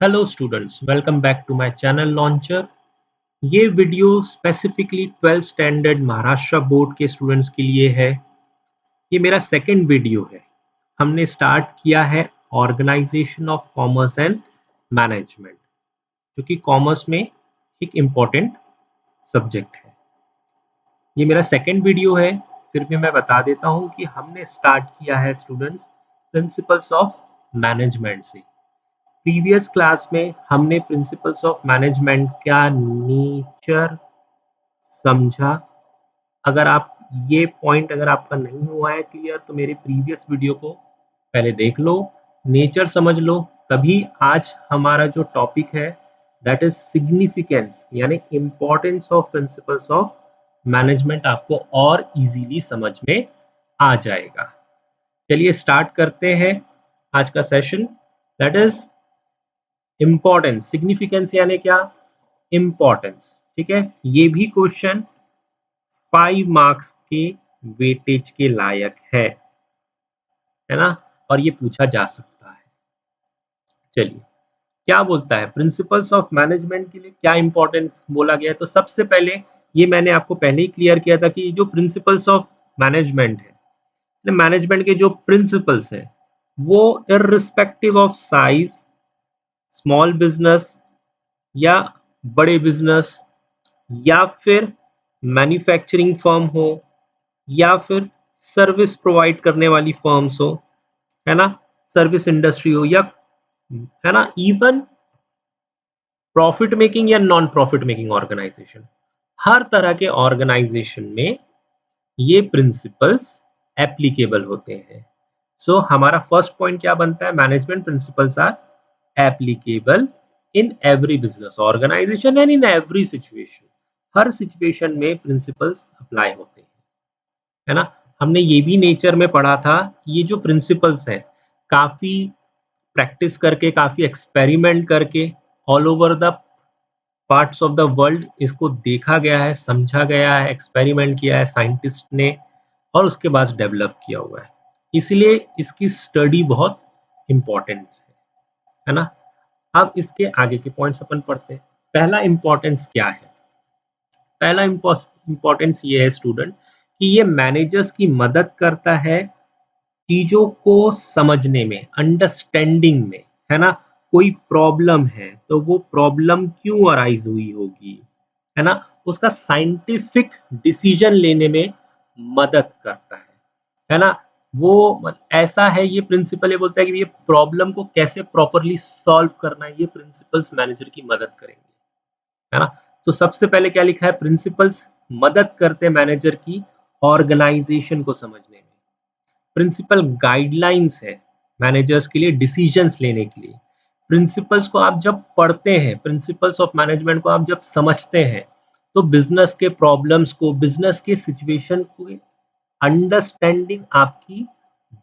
Hello students, welcome back to my channel Launcher. ये video specifically 12th standard Maharashtra board के students के लिए है। ये मेरा सेकंड वीडियो है। हमने स्टार्ट किया है organisation of commerce and management, जो कि कॉमर्स में एक इम्पॉर्टेंट सब्जेक्ट है। ये मेरा सेकंड वीडियो है, फिर भी मैं बता देता हूँ कि हमने स्टार्ट किया है स्टूडेंट्स प्रिंसिपल्स ऑफ मैनेजमेंट से। प्रीवियस क्लास में हमने प्रिंसिपल्स ऑफ मैनेजमेंट का नेचर समझा। अगर आप ये पॉइंट अगर आपका नहीं हुआ है क्लियर, तो मेरे प्रीवियस वीडियो को पहले देख लो, नेचर समझ लो, तभी आज हमारा जो टॉपिक है दैट इज सिग्निफिकेंस यानी importance of principles of management आपको और इजीली समझ में आ जाएगा। चलिए स्टार्ट करते हैं आज का session. That is importance. Significance यानी क्या? इम्पॉर्टेंस। ठीक है, ये भी क्वेश्चन 5 मार्क्स के वेटेज के लायक है ना, और ये पूछा जा सकता है। चलिए, क्या बोलता है प्रिंसिपल्स ऑफ मैनेजमेंट के लिए क्या इंपॉर्टेंस बोला गया है? तो सबसे पहले ये मैंने आपको पहले ही क्लियर किया था कि जो प्रिंसिपल्स ऑफ मैनेजमेंट है, मैनेजमेंट के जो प्रिंसिपल्स हैं वो irrespective of size, small business या बड़े बिजनेस, या फिर मैन्युफैक्चरिंग फर्म हो, या फिर सर्विस प्रोवाइड करने वाली फर्म्स हो, है ना, सर्विस इंडस्ट्री हो, या है ना, इवन प्रॉफिट मेकिंग या नॉन प्रॉफिट मेकिंग ऑर्गेनाइजेशन, हर तरह के ऑर्गेनाइजेशन में ये प्रिंसिपल्स एप्लीकेबल होते हैं। सो हमारा फर्स्ट पॉइंट क्या बनता है? Management principles are applicable in every business organisation and in every situation. हर सिचुएशन में प्रिंसिपल्स अप्लाई होते हैं, है ना। हमने ये भी नेचर में पढ़ा था कि ये जो प्रिंसिपल्स हैं काफी प्रैक्टिस करके, काफी एक्सपेरिमेंट करके all over the parts of the world इसको देखा गया है, समझा गया है, एक्सपेरिमेंट किया है साइंटिस्ट ने, और उसके बाद डेवलप किया हुआ है। इसलिए इसकी स्टडी बहुत इंपॉर्टेंट है ना। अब इसके आगे के पॉइंट्स अपन पढ़ते हैं। पहला इंपॉर्टेंस क्या है? पहला इंपॉर्टेंस ये है स्टूडेंट कि ये मैनेजर्स की मदद करता है चीजों को समझने में, अंडरस्टैंडिंग में, है ना। कोई प्रॉब्लम है तो वो प्रॉब्लम क्यों अराइज हुई होगी, है ना, उसका साइंटिफिक डिसीजन लेने में मदद करता है ना। वो ऐसा है, ये प्रिंसिपल ये बोलता है कि ये प्रॉब्लम को कैसे प्रॉपरली सॉल्व करना है, ये प्रिंसिपल्स मैनेजर की मदद करेंगे, है ना। तो सबसे पहले क्या लिखा है? प्रिंसिपल्स मदद करते हैं मैनेजर की ऑर्गेनाइजेशन को समझने में। प्रिंसिपल गाइडलाइंस है मैनेजर्स के लिए डिसीजंस लेने के लिए। प्रिंसिपल्स को आप जब पढ़ते हैं, प्रिंसिपल्स ऑफ मैनेजमेंट को आप जब समझते हैं, तो बिजनेस के प्रॉब्लम्स को, बिजनेस के सिचुएशन को अंडरस्टैंडिंग आपकी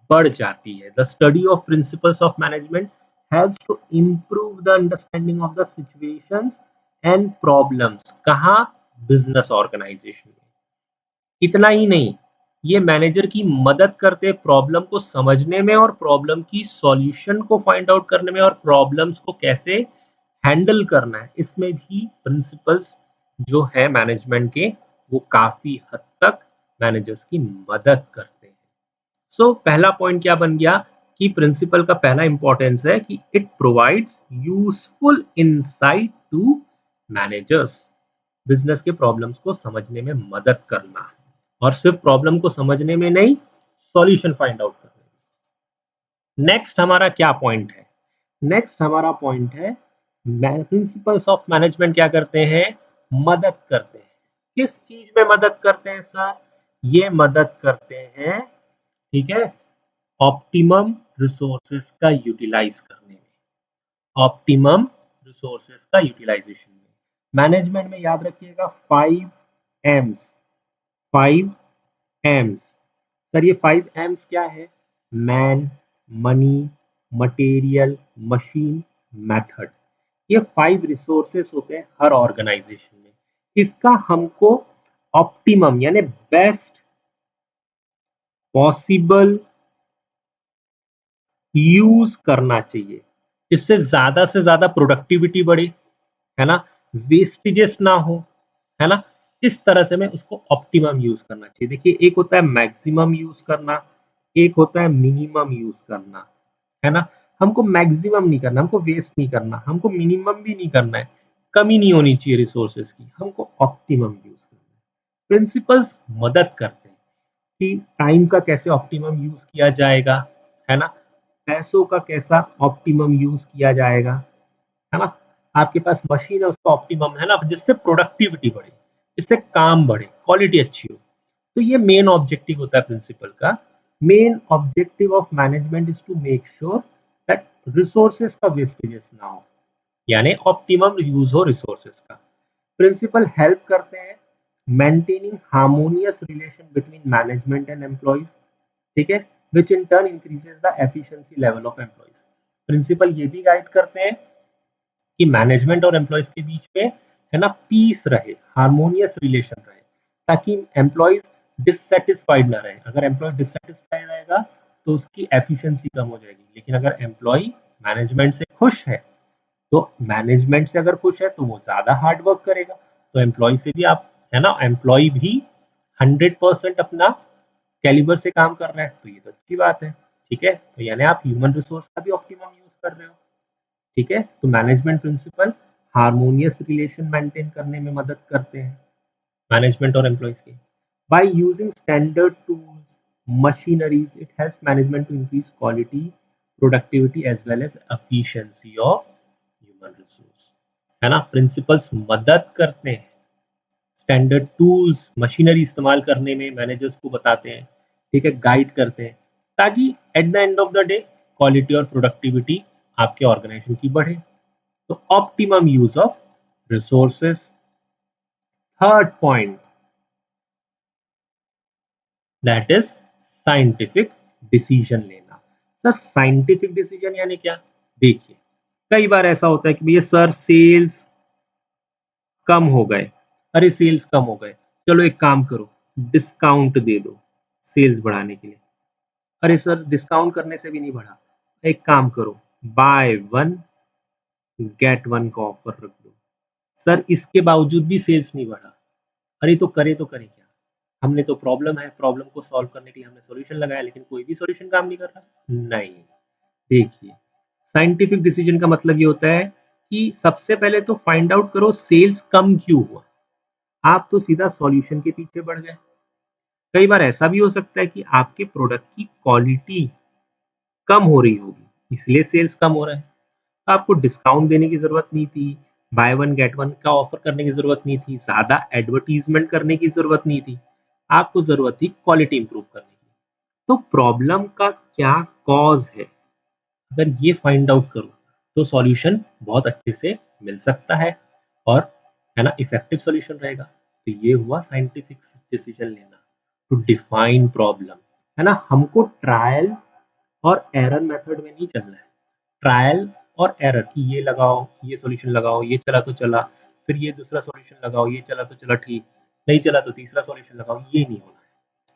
बढ़ जाती है। The study of principles of management helps to improve the understanding of the situations and problems। कहाँ? बिजनेस ऑर्गेनाइजेशन में। इतना ही नहीं, ये मैनेजर की मदद करते प्रॉब्लम को समझने में, और प्रॉब्लम की सॉल्यूशन को फाइंड आउट करने में, और प्रॉब्लम्स को कैसे हैंडल करना है, इसमें भी प्रिंसिपल्स जो है मैनेजमेंट के, वो काफी हद तक मैनेजर्स की मदद करते हैं। सो पहला पॉइंट क्या बन गया कि प्रिंसिपल का पहला इंपॉर्टेंस है कि it provides useful insight to managers. Business के प्रॉब्लम्स को समझने में मदद करना, और सिर्फ प्रॉब्लम को समझने में नहीं, सॉल्यूशन फाइंड आउट करने में। नेक्स्ट हमारा क्या पॉइंट है? नेक्स्ट हमारा पॉइंट है प्रिंसिपल्स ऑफ मैनेजमेंट क्या करते हैं? मदद करते हैं। किस चीज में मदद करते हैं सर? ये मदद करते हैं, ठीक है, ऑप्टिमम रिसोर्सेस का यूटिलाइज करने में। ऑप्टिमम रिसोर्सेस का यूटिलाइजेशन में मैनेजमेंट में याद रखिएगा 5 एम्स। 5 एम्स। सर ये 5 एम्स क्या है? Man, money, material, machine, method. ये 5 रिसोर्सेस होते हैं हर ऑर्गेनाइजेशन में। इसका हमको ऑप्टिमम यानी बेस्ट पॉसिबल यूज करना चाहिए। इससे ज़्यादा से ज़्यादा प्रोडक्टिविटी बढ़े, है ना? वेस्टेजेस ना हो, है ना? इस तरह से मैं उसको ऑप्टिमम यूज़ करना चाहिए। देखिए, एक होता है मैक्सिमम यूज़ करना, एक होता है मिनिमम यूज़ करना, है ना? हमको मैक्सिमम नहीं करना, हमको वेस्ट नहीं करना, हमको मिनिमम भी नहीं करना है, कमी नहीं होनी चाहिए रिसोर्सेज़ की, हमको ऑप्टिमम यूज़ करना है। प्रिंसिपल्स मदद करते हैं कि टाइम का कैसे ऑप्टिमम यूज़ किया जाएगा, है ना? पैसों का कैसा ऑप्टिमम यूज़ किया जाएगा, है ना? आपके पास मशीन है उसका ऑप्टिमम, है ना? जिससे प्रोडक्टिविटी बढ़े, जिससे काम बढ़े, क्वालिटी अच्छी हो। तो ये मेन ऑब्जेक्टिव होता है प्रिंसिपल का। Main objective of management is to make sure that resources का वेस्टेजेस ना हो, यानी ऑप्टिमम यूज हो रिसोर्सेज का। प्रिंसिपल हेल्प करते हैं maintaining harmonious relation between management and employees, ठीक है, which in turn increases the efficiency level of employees. Principle ये भी गाइड करते हैं कि मैनेजमेंट और एम्प्लॉइज के बीच में, है ना, पीस रहे, हार्मोनियस रिलेशन रहे, ताकि एम्प्लॉइज डिससेटिस्फाइड ना रहे। अगर एम्प्लॉय डिससेटिस्फाइड रहेगा तो उसकी एफिशिएंसी कम हो जाएगी, लेकिन अगर एम्प्लॉय मैनेजमेंट से खुश है, तो मैनेजमेंट से अगर खुश है तो वो ज्यादा हार्ड वर्क करेगा, तो एम्प्लॉय से भी आप, है ना, एम्प्लॉय भी 100% अपना कैलिबर से काम कर रहा है, तो ये तो अच्छी बात है। ठीक है, तो यानी आप ह्यूमन रिसोर्स का भी ऑप्टिमम यूज कर रहे हो। ठीक है, तो management principle harmonious relation maintain करने में मदद करते हैं मैनेजमेंट और एम्प्लॉइज के। By using standard tools, machineries, it helps management to increase quality, productivity as well as efficiency of human resource, है ना? प्रिंसिपल्स मदद करते हैं स्टैंडर्ड टूल्स, मशीनरी इस्तेमाल करने में, मैनेजर्स को बताते हैं, ठीक है, गाइड करते हैं, ताकि at the end of the day quality और प्रोडक्टिविटी आपके ऑर्गेनाइजेशन की बढ़े। तो optimum use of resources. Third point, that is scientific decision लेना। सर, साइंटिफिक डिसीजन यानी क्या? देखिए, कई बार ऐसा होता है कि भैया सर सेल्स कम हो गए, अरे सेल्स कम हो गए, चलो एक काम करो, डिस्काउंट दे दो सेल्स बढ़ाने के लिए। अरे सर डिस्काउंट करने से भी नहीं बढ़ा, एक काम करो, बाय वन गेट वन का ऑफर रख दो। सर इसके बावजूद भी सेल्स नहीं बढ़ा, अरे तो करें क्या? हमने तो प्रॉब्लम है, प्रॉब्लम को सॉल्व करने के लिए हमने सॉल्यूशन लगाया, लेकिन कोई भी सॉल्यूशन काम नहीं कर रहा। नहीं, देखिए, साइंटिफिक डिसीजन का मतलब ये होता है कि सबसे पहले तो फाइंड आउट करो सेल्स कम क्यों हुआ। आप तो सीधा सॉल्यूशन के पीछे बढ़ गए। कई बार ऐसा भी हो सकता है कि आपके प्रोडक्ट की क्वालिटी कम हो रही होगी, इसलिए सेल्स कम हो रहा है। तो आपको डिस्काउंट देने की ज़रूरत नहीं थी, बाय वन गेट वन का ऑफर करने की ज़रूरत नहीं थी, ज़्यादा एडवर्टाइज़मेंट करने की ज़रूरत नहीं थी। आपको ज़रूरत थी क्वालिटी इंप्रूव करने की। तो प्रॉब्लम का क्या कॉज़ है, अगर ये फाइंड आउट करो, तो सॉल्यूशन बहुत अच्छे से मिल सकता है और, है ना, इफेक्टिव सॉल्यूशन रहेगा। तो ये हुआ साइंटिफिक डिसीजन लेना, टू डिफाइन प्रॉब्लम, है ना? हमको ट्रायल और एरर मेथड में नहीं चलना है। ट्रायल और एरर कि ये लगाओ, ये सॉल्यूशन लगाओ, ये चला तो चला, फिर ये दूसरा सॉल्यूशन लगाओ, ये चला तो चला ठीक, नहीं चला तो तीसरा सॉल्यूशन लगाओ, ये नहीं होना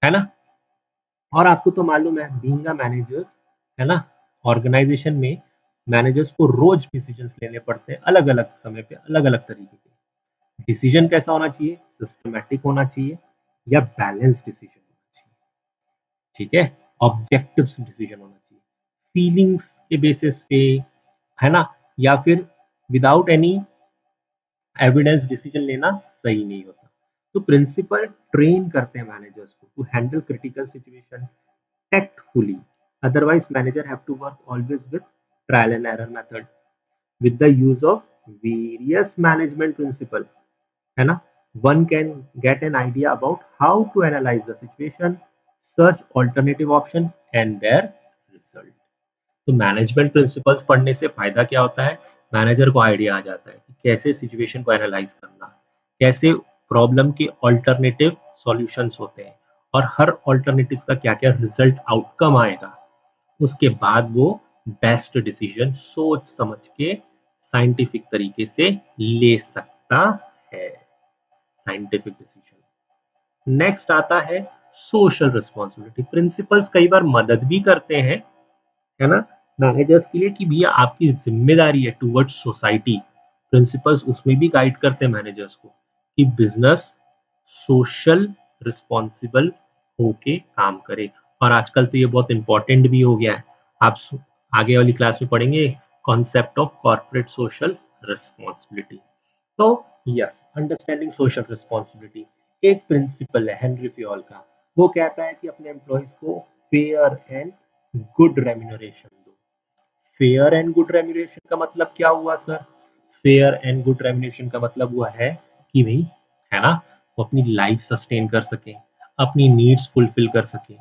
है ना? और आपको तो मालूम है, बीइंग अ मैनेजर्स, है ना, ऑर्गेनाइजेशन में मैनेजर्स को रोज डिसीजंस लेने पड़ते हैं, अलग अलग समय पे, अलग अलग तरीके के। डिसीजन कैसा होना चाहिए? सिस्टमैटिक होना चाहिए या बैलेंस डिसीजन होना चाहिए, ठीक है, ऑब्जेक्टिव डिसीजन होना चाहिए, फीलिंग्स के बेसिस पे, है ना, या फिर विदाउट एनी एविडेंस डिसीजन लेना सही नहीं होता। तो प्रिंसिपल ट्रेन करते हैं मैनेजर्स को to handle critical situation tactfully. Otherwise, manager have to work always with trial and error method with the use of various management principle. है ना? One can get an idea about how to analyze the situation, search alternative option and their result. तो management principles पढ़ने से फायदा क्या होता है? Manager को आइडिया आ जाता है कि कैसे सिचुएशन को एनालाइज करना, कैसे प्रॉब्लम के अल्टरनेटिव सॉल्यूशंस होते हैं और हर अल्टरनेटिव्स का क्या-क्या रिजल्ट आउटकम आएगा। उसके बाद वो बेस्ट डिसीजन सोच समझ के साइंटिफिक तरीके से ले सकता है। Scientific decision. नेक्स्ट आता है सोशल रिस्पॉन्सिबिलिटी। प्रिंसिपल्स कई बार मदद भी करते हैं, है ना, मैनेजर्स के लिए कि भैया आपकी जिम्मेदारी है टुवर्ड्स सोसाइटी। प्रिंसिपल्स उसमें भी गाइड करते हैं मैनेजर्स को कि बिजनेस सोशल रिस्पॉन्सिबल होके काम करे। और आजकल तो ये बहुत इंपॉर्टेंट भी हो गया है। आप आगे वाली क्लास में पढ़ेंगे concept of corporate social responsibility. तो यस, अंडरस्टैंडिंग सोशल रिस्पॉन्सिबिलिटी एक प्रिंसिपल है हेनरी फ्योल का। वो कहता है कि अपने एम्प्लॉयज को फेयर एंड गुड रेम्यूनरेशन दो। फेयर एंड गुड रेम्यूनरेशन का मतलब क्या हुआ sir? Fair and good remuneration का मतलब हुआ है कि भाई, है ना, वो अपनी लाइफ सस्टेन कर सके, अपनी नीड्स फुलफिल कर सके।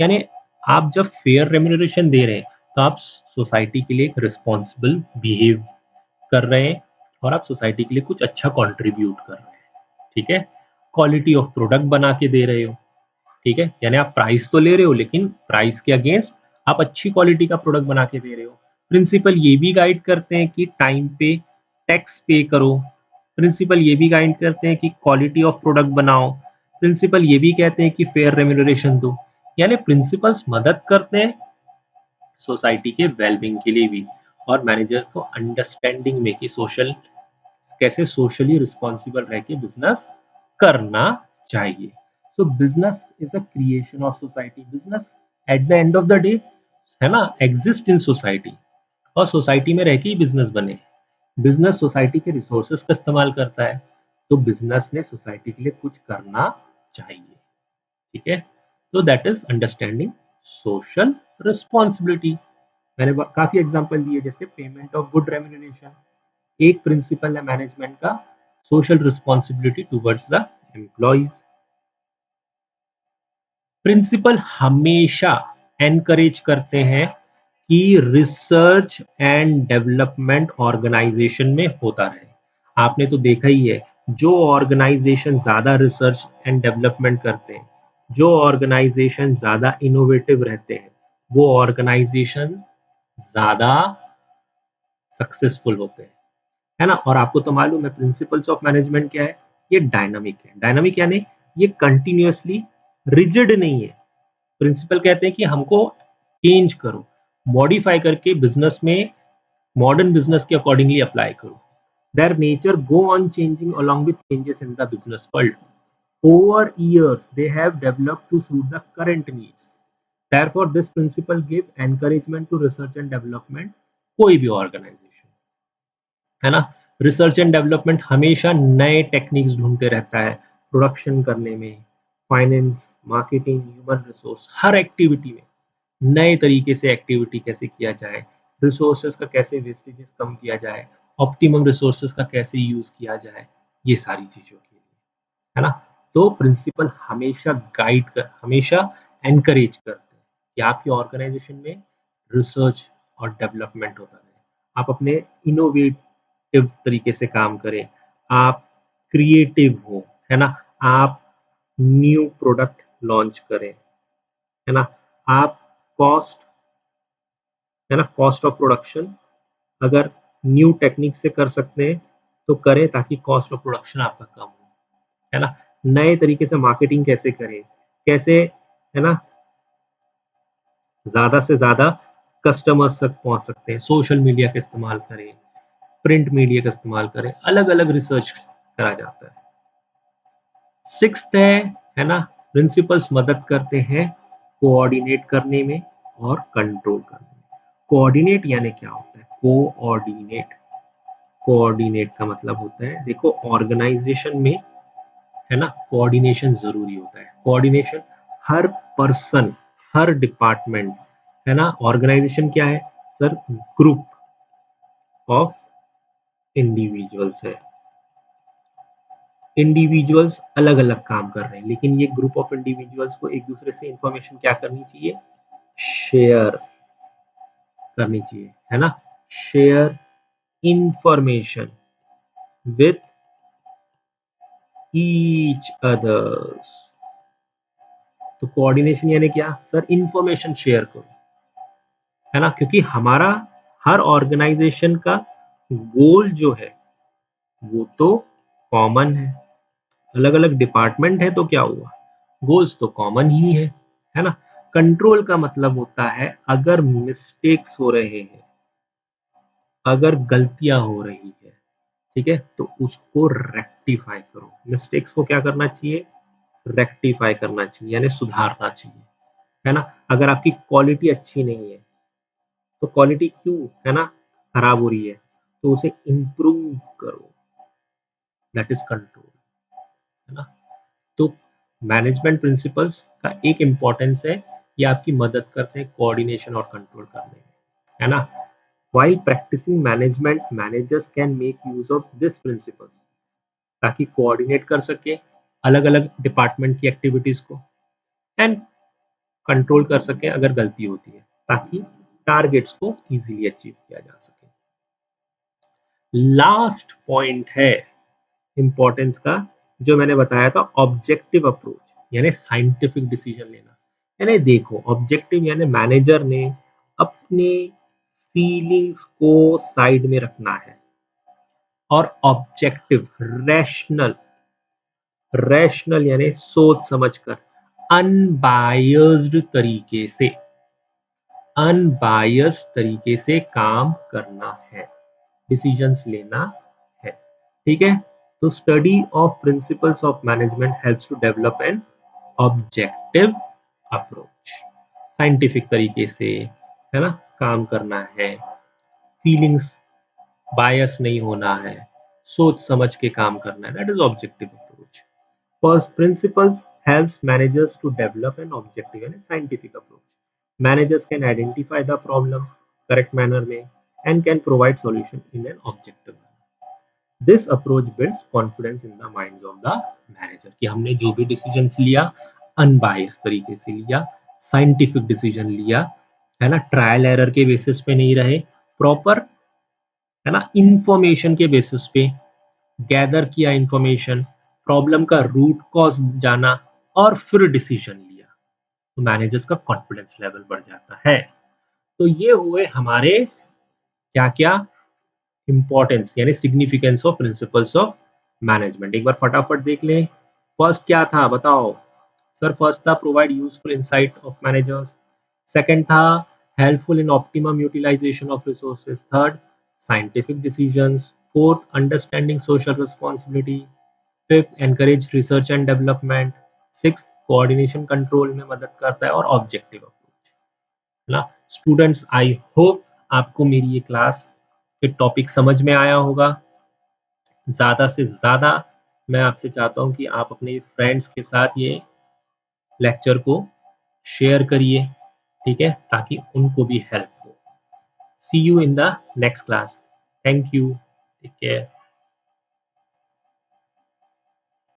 यानी आप जब फेयर रेम्यूनरेशन दे रहे हैं तो आप सोसाइटी के लिए एक रिस्पॉन्सिबल बिहेव कर रहे हैं और आप सोसाइटी के लिए कुछ अच्छा कंट्रीब्यूट कर रहे हैं। ठीक है, क्वालिटी ऑफ प्रोडक्ट बना के दे रहे हो। ठीक है, यानी आप प्राइस तो ले रहे हो लेकिन प्राइस के अगेंस्ट आप अच्छी क्वालिटी का प्रोडक्ट बना के दे रहे हो। प्रिंसिपल ये भी गाइड करते हैं कि टाइम पे टैक्स पे करो। प्रिंसिपल ये भी गाइड करते हैं कि क्वालिटी ऑफ प्रोडक्ट बनाओ। प्रिंसिपल ये भी कहते हैं कि फेयर रेम्यूनरेशन दो। यानी प्रिंसिपल्स मदद करते हैं सोसाइटी के वेलबींग के लिए भी, और मैनेजर को अंडरस्टैंडिंग में कि सोशल कैसे सोशली रिस्पॉन्सिबल रह के बिजनेस करना चाहिए। सो business is a creation of society. Business at the end of the day, है ना, एग्जिस्ट इन सोसाइटी, और सोसाइटी में रह के ही बिजनेस बने। बिजनेस सोसाइटी के रिसोर्सेज का इस्तेमाल करता है, तो बिजनेस ने सोसाइटी के लिए कुछ करना चाहिए। ठीक है, तो that is understanding social responsibility. मैंने काफी एग्जांपल दिए, जैसे पेमेंट ऑफ गुड रेम्यूनरेशन एक प्रिंसिपल है मैनेजमेंट का, social responsibility towards the employees. Principle हमेशा एनकरेज करते हैं कि रिसर्च एंड डेवलपमेंट ऑर्गेनाइजेशन में होता रहे। आपने तो देखा ही है, जो ऑर्गेनाइजेशन ज्यादा रिसर्च एंड डेवलपमेंट करते हैं, जो ऑर्गेनाइजेशन ज्यादा इनोवेटिव रहते हैं, वो ऑर्गेनाइजेशन ज्यादा सक्सेसफुल होते हैं, है ना। और आपको तो मालूम है प्रिंसिपल्स ऑफ मैनेजमेंट क्या है, ये डायनामिक है। डायनामिक यानी ये कंटिन्यूअसली रिजिड नहीं है। प्रिंसिपल कहते हैं कि हमको चेंज करो, मॉडिफाई करके बिजनेस में मॉडर्न बिजनेस के अकॉर्डिंगली अप्लाई करो। Their nature go on changing along with changes in the business world. Over years they have developed to suit the current needs. Therefore this principle give encouragement to research and development। कोई भी organisation, है ना, research and development हमेशा नए techniques ढूंढते रहता है production करने में, फाइनेंस, मार्केटिंग, ह्यूमन रिसोर्स, हर एक्टिविटी में नए तरीके से एक्टिविटी कैसे किया जाए, रिसोर्सेज का कैसे वेस्टेजेस कम किया जाए, ऑप्टिमम रिसोर्सेज का कैसे यूज किया जाए, ये सारी चीजों के लिए, है ना। तो प्रिंसिपल हमेशा गाइड कर, हमेशा एनकरेज करते हैं कि आपकी ऑर्गेनाइजेशन में रिसर्च और डेवलपमेंट होता रहे, आप अपने इनोवेटिव तरीके से काम करें, आप क्रिएटिव हो, है ना, आप न्यू प्रोडक्ट लॉन्च करें, है ना, आप कॉस्ट, है ना, कॉस्ट ऑफ प्रोडक्शन अगर न्यू टेक्निक से कर सकते हैं तो करें, ताकि कॉस्ट ऑफ प्रोडक्शन आपका कम हो, है ना। नए तरीके से मार्केटिंग कैसे करें, कैसे, है ना, ज्यादा से ज्यादा कस्टमर्स तक पहुंच सकते हैं, सोशल मीडिया का इस्तेमाल करें, प्रिंट मीडिया का इस्तेमाल करें, अलग अलग रिसर्च करा जाता है। सिक्स्थ है ना, प्रिंसिपल्स मदद करते हैं कोऑर्डिनेट करने में और कंट्रोल करने में। कोऑर्डिनेट यानी क्या होता है? कोऑर्डिनेट, कोऑर्डिनेट का मतलब होता है, देखो ऑर्गेनाइजेशन में, है ना, कोऑर्डिनेशन जरूरी होता है। कोऑर्डिनेशन हर पर्सन, हर डिपार्टमेंट, है ना, ऑर्गेनाइजेशन क्या है सर? ग्रुप ऑफ इंडिविजुअल्स है। इंडिविजुअल्स अलग अलग काम कर रहे हैं, लेकिन ये ग्रुप ऑफ इंडिविजुअल्स को एक दूसरे से इंफॉर्मेशन क्या करनी चाहिए? शेयर करनी चाहिए, है ना। Share information with each others. तो कोऑर्डिनेशन यानी क्या सर? इंफॉर्मेशन शेयर करो, है ना, क्योंकि हमारा हर ऑर्गेनाइजेशन का गोल जो है वो तो कॉमन है। अलग अलग डिपार्टमेंट है तो क्या हुआ, गोल्स तो कॉमन ही है ना। कंट्रोल का मतलब होता है अगर मिस्टेक्स हो रहे हैं, अगर गलतियां हो रही है, ठीक है, तो उसको रेक्टिफाई करो। मिस्टेक्स को क्या करना चाहिए? रेक्टिफाई करना चाहिए, यानी सुधारना चाहिए, है ना। अगर आपकी क्वालिटी अच्छी नहीं है तो क्वालिटी क्यों, है ना, खराब हो रही है, तो उसे इंप्रूव करो, दैट इज कंट्रोल, है ना। तो मैनेजमेंट प्रिंसिपल्स का एक इंपॉर्टेंस है, ये आपकी मदद करते हैं कोऑर्डिनेशन और कंट्रोल करने में, है ना। while practicing management, managers can make use of this principles ताकि कोऑर्डिनेट कर सके अलग अलग डिपार्टमेंट की एक्टिविटीज को, एंड कंट्रोल कर सके अगर गलती होती है, ताकि टारगेट्स को इजीली अचीव किया जा सके। लास्ट पॉइंट है इंपॉर्टेंस का, जो मैंने बताया था, ऑब्जेक्टिव अप्रोच, यानी साइंटिफिक डिसीजन लेना। यानी देखो, ऑब्जेक्टिव यानी मैनेजर ने अपने फीलिंग्स को साइड में रखना है, और ऑब्जेक्टिव रैशनल, रैशनल यानी सोच समझकर, अनबायस्ड तरीके से, अनबायस्ड तरीके से काम करना है, डिसीजंस लेना है, ठीक है। तो study of principles of management helps to develop an objective approach, scientific तरीके से, है ना, काम करना है, फीलिंग्स बायस नहीं होना है, सोच समझ के काम करना है, that is objective approach. First principles helps managers to develop an objective and a scientific approach. Managers can identify the problem correct manner में and can provide solution in an objective manner. This approach builds confidence in the minds of the manager कि हमने जो भी decisions लिया unbiased तरीके से लिया, scientific decision लिया, है ना, ट्रायल एरर के बेसिस पे नहीं रहे, प्रॉपर, है ना, इंफॉर्मेशन के बेसिस पे गैदर किया इंफॉर्मेशन, प्रॉब्लम का रूट कॉज जाना, और फिर डिसीजन लिया, तो मैनेजर्स का कॉन्फिडेंस लेवल बढ़ जाता है। तो ये हुए हमारे क्या क्या इंपॉर्टेंस, यानी significance of principles of management. एक बार फटाफट देख लें। फर्स्ट क्या था बताओ सर? फर्स्ट था provide useful insight of managers, second था helpful in optimum utilisation of resources, third scientific decisions, fourth understanding social responsibility, fifth encourage research and development, sixth coordination control में मदद करता है, और ऑब्जेक्टिव अप्रोच, है ना। Students, I hope आपको मेरी ये क्लास के टॉपिक समझ में आया होगा। ज़्यादा से ज़्यादा मैं आपसे चाहता हूँ कि आप अपने फ्रेंड्स के साथ ये लेक्चर को शेयर करिए, ठीक है, ताकि उनको भी हेल्प हो। See you in the next class. Thank you, take care.